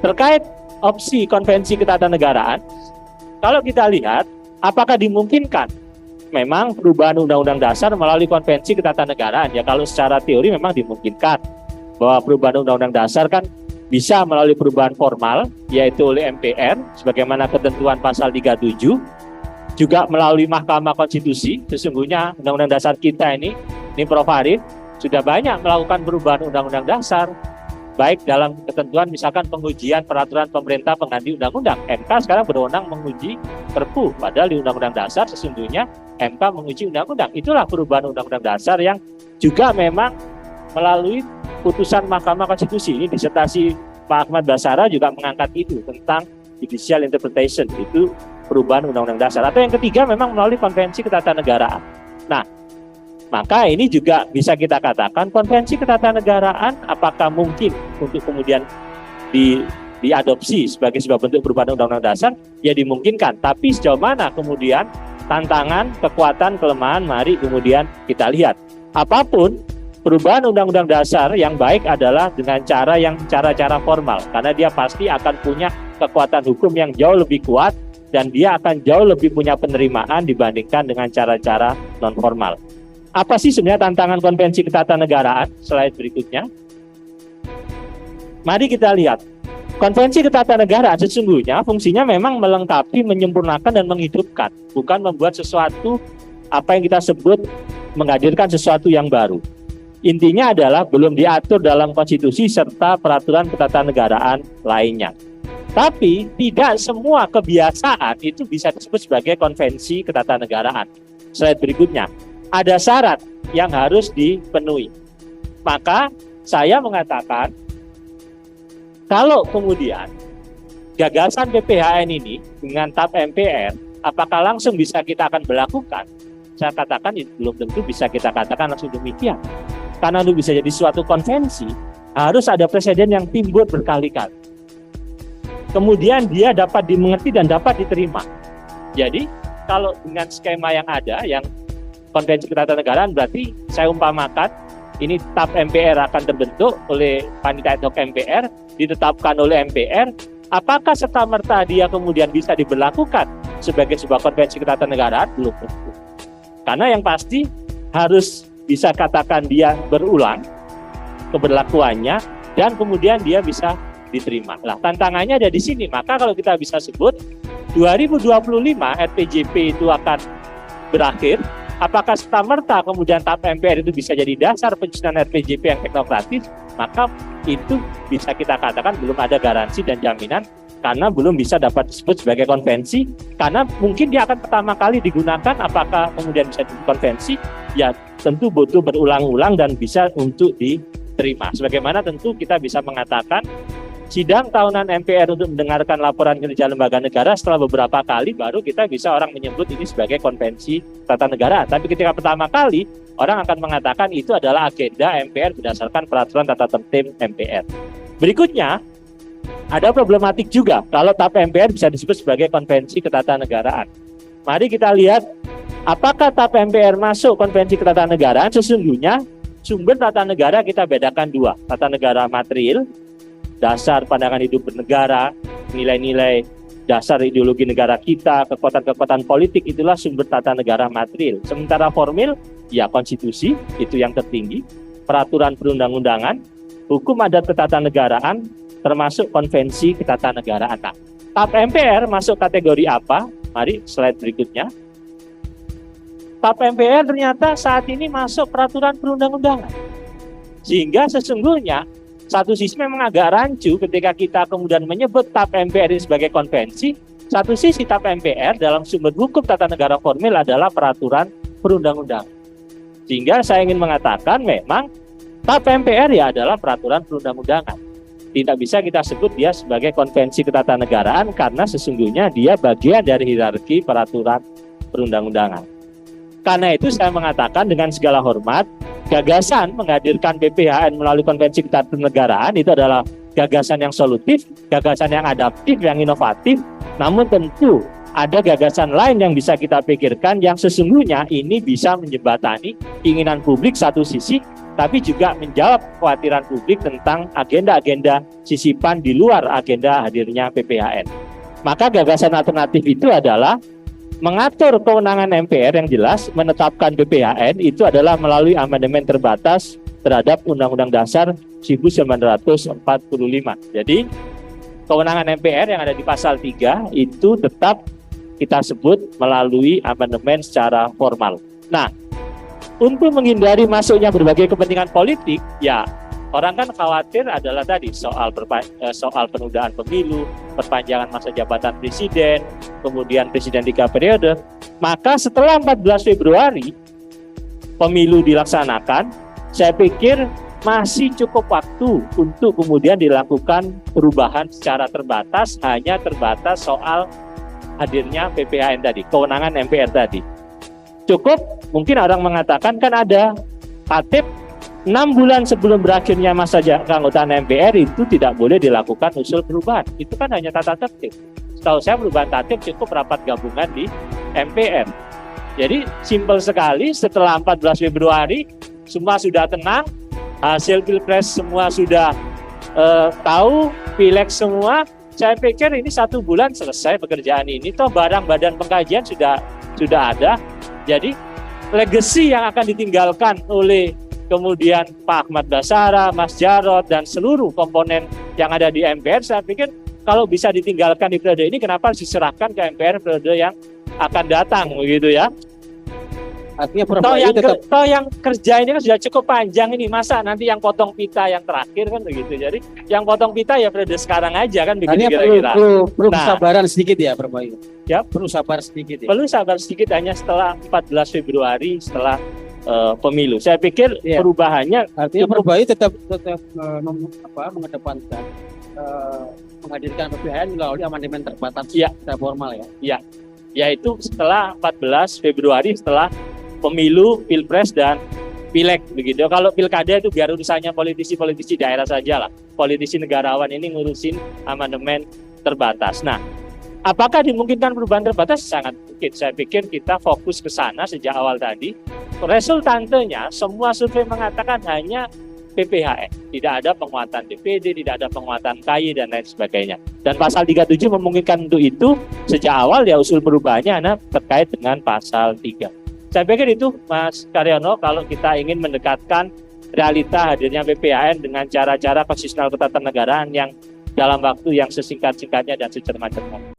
Terkait opsi konvensi ketatanegaraan, kalau kita lihat apakah dimungkinkan memang perubahan undang-undang dasar melalui konvensi ketatanegaraan? Ya, kalau secara teori memang dimungkinkan bahwa perubahan undang-undang dasar kan bisa melalui perubahan formal, yaitu oleh MPR sebagaimana ketentuan pasal 37, juga melalui Mahkamah Konstitusi. Sesungguhnya undang-undang dasar kita ini Prof. Arief, sudah banyak melakukan perubahan undang-undang dasar, baik dalam ketentuan misalkan pengujian peraturan pemerintah pengganti undang-undang. MK sekarang berwenang menguji Perpu, padahal di undang-undang dasar sesungguhnya MK menguji undang-undang. Itulah perubahan undang-undang dasar yang juga memang melalui putusan Mahkamah Konstitusi. Ini disertasi Pak Ahmad Basara juga mengangkat itu tentang judicial interpretation, itu perubahan undang-undang dasar. Atau yang ketiga memang melalui konvensi ketatanegaraan. Nah, maka ini juga bisa kita katakan konvensi ketatanegaraan apakah mungkin untuk kemudian diadopsi sebagai sebuah bentuk perubahan undang-undang dasar? Ya dimungkinkan, tapi sejauh mana kemudian tantangan, kekuatan, kelemahan, mari kemudian kita lihat. Apapun perubahan undang-undang dasar yang baik adalah dengan cara formal, karena dia pasti akan punya kekuatan hukum yang jauh lebih kuat dan dia akan jauh lebih punya penerimaan dibandingkan dengan cara-cara non formal. Apa sih sebenarnya tantangan konvensi ketatanegaraan? Slide berikutnya. Mari kita lihat. Konvensi ketatanegaraan sesungguhnya fungsinya memang melengkapi, menyempurnakan, dan menghidupkan. Bukan membuat sesuatu, apa yang kita sebut, menghadirkan sesuatu yang baru. Intinya adalah belum diatur dalam konstitusi serta peraturan ketatanegaraan lainnya. Tapi tidak semua kebiasaan itu bisa disebut sebagai konvensi ketatanegaraan. Slide berikutnya. Ada syarat yang harus dipenuhi. Maka saya mengatakan, kalau kemudian gagasan PPHN ini dengan TAP MPR, apakah langsung bisa kita akan berlakukan? Saya katakan belum tentu bisa kita katakan langsung demikian. Karena itu bisa jadi suatu konvensi, harus ada presiden yang timbul berkali-kali. Kemudian dia dapat dimengerti dan dapat diterima. Jadi kalau dengan skema yang ada, yang konvensi ketatanegaraan, berarti saya umpamakan ini TAP MPR akan terbentuk oleh panitia ad hoc MPR, ditetapkan oleh MPR. Apakah serta-merta dia kemudian bisa diberlakukan sebagai sebuah konvensi ketatanegaraan? Belum tentu. Karena yang pasti harus bisa katakan dia berulang keberlakuannya dan kemudian dia bisa diterima. Lah, tantangannya ada di sini. Maka kalau kita bisa sebut 2025 RPJP itu akan berakhir. Apakah serta-merta kemudian TAP MPR itu bisa jadi dasar penyusunan RPJP yang teknokratis? Maka itu bisa kita katakan belum ada garansi dan jaminan karena belum bisa dapat disebut sebagai konvensi. Karena mungkin dia akan pertama kali digunakan, apakah kemudian bisa disebut konvensi? Ya tentu butuh berulang-ulang dan bisa untuk diterima. Sebagaimana tentu kita bisa mengatakan sidang tahunan MPR untuk mendengarkan laporan kinerja lembaga negara setelah beberapa kali baru kita bisa orang menyebut ini sebagai konvensi ketatanegaraan. Tapi ketika pertama kali orang akan mengatakan itu adalah agenda MPR berdasarkan peraturan tata tertib MPR. Berikutnya ada problematik juga kalau TAP MPR bisa disebut sebagai konvensi ketatanegaraan. Mari kita lihat apakah TAP MPR masuk konvensi ketatanegaraan. Sesungguhnya sumber tata negara kita bedakan dua, tata negara material, dasar pandangan hidup bernegara, nilai-nilai dasar ideologi negara kita, kekuatan-kekuatan politik, itulah sumber tata negara material. Sementara formil, ya konstitusi, itu yang tertinggi, peraturan perundang-undangan, hukum adat ketatanegaraan, termasuk konvensi ketatanegaraan. Nah, TAP MPR masuk kategori apa? Mari slide berikutnya. TAP MPR ternyata saat ini masuk peraturan perundang-undangan. Sehingga sesungguhnya satu sisi memang agak rancu ketika kita kemudian menyebut TAP MPR ini sebagai konvensi. Satu sisi TAP MPR dalam sumber hukum tata negara formil adalah peraturan perundang-undangan. Sehingga saya ingin mengatakan memang TAP MPR ya adalah peraturan perundang-undangan. Tidak bisa kita sebut dia sebagai konvensi ketatanegaraan karena sesungguhnya dia bagian dari hierarki peraturan perundang-undangan. Karena itu saya mengatakan dengan segala hormat, gagasan menghadirkan PPHN melalui konvensi ketatanegaraan itu adalah gagasan yang solutif, gagasan yang adaptif, yang inovatif. Namun tentu ada gagasan lain yang bisa kita pikirkan yang sesungguhnya ini bisa menjembatani keinginan publik satu sisi tapi juga menjawab kekhawatiran publik tentang agenda-agenda sisipan di luar agenda hadirnya PPHN. Maka gagasan alternatif itu adalah mengatur kewenangan MPR yang jelas, menetapkan PPHN itu adalah melalui amandemen terbatas terhadap Undang-Undang Dasar 1945. Jadi kewenangan MPR yang ada di pasal 3 itu tetap kita sebut melalui amandemen secara formal. Nah, untuk menghindari masuknya berbagai kepentingan politik, ya orang kan khawatir adalah tadi soal penundaan pemilu, perpanjangan masa jabatan presiden, kemudian presiden 3 periode. Maka setelah 14 Februari pemilu dilaksanakan, saya pikir masih cukup waktu untuk kemudian dilakukan perubahan secara terbatas, hanya terbatas soal hadirnya PPHN tadi, kewenangan MPR tadi. Cukup, mungkin orang mengatakan kan ada tatib 6 bulan sebelum berakhirnya masa keanggotaan MPR itu tidak boleh dilakukan usul perubahan. Itu kan hanya tata tertib. Setahu saya perubahan tatib cukup rapat gabungan di MPR. Jadi simpel sekali, setelah 14 Februari semua sudah tenang, hasil pilpres semua sudah tahu, pileg semua. Saya pikir ini 1 bulan selesai pekerjaan ini. Toh barang badan pengkajian sudah ada. Jadi legacy yang akan ditinggalkan oleh kemudian Pak Ahmad Basara, Mas Jarod, dan seluruh komponen yang ada di MPR, saya pikir kalau bisa ditinggalkan di periode ini, kenapa harus diserahkan ke MPR periode yang akan datang, begitu ya? Artinya toh yang kerja ini kan sudah cukup panjang ini, masa nanti yang potong pita yang terakhir kan begitu. Jadi yang potong pita ya periode sekarang aja kan begitu kira-kira. Perlu kesabaran sedikit ya, Pak Bayu. Ya, perlu sabar sedikit ya. Perlu sabar sedikit hanya setelah 14 Februari setelah pemilu. Saya pikir perubahannya artinya Pak Bayu tetap mengedepankan menghadirkan PPHN melalui amandemen terbatas secara formal ya. Iya. Yaitu setelah 14 Februari setelah pemilu, pilpres, dan pileg begitu. Kalau pilkada itu biar urusannya politisi-politisi daerah saja lah. Politisi negarawan ini ngurusin amandemen terbatas. Nah, apakah dimungkinkan perubahan terbatas? Sangat mungkin. Saya pikir kita fokus ke sana sejak awal tadi. Resultantenya semua survei mengatakan hanya PPHN. Tidak ada penguatan DPD, tidak ada penguatan KY, dan lain sebagainya. Dan pasal 37 memungkinkan untuk itu. Sejak awal ya usul perubahannya terkait dengan pasal 3. Saya pikir itu, Mas Karyono, kalau kita ingin mendekatkan realita hadirnya PPHN dengan cara-cara konstitusional ketatanegaraan yang dalam waktu yang sesingkat-singkatnya dan secermat-cermat.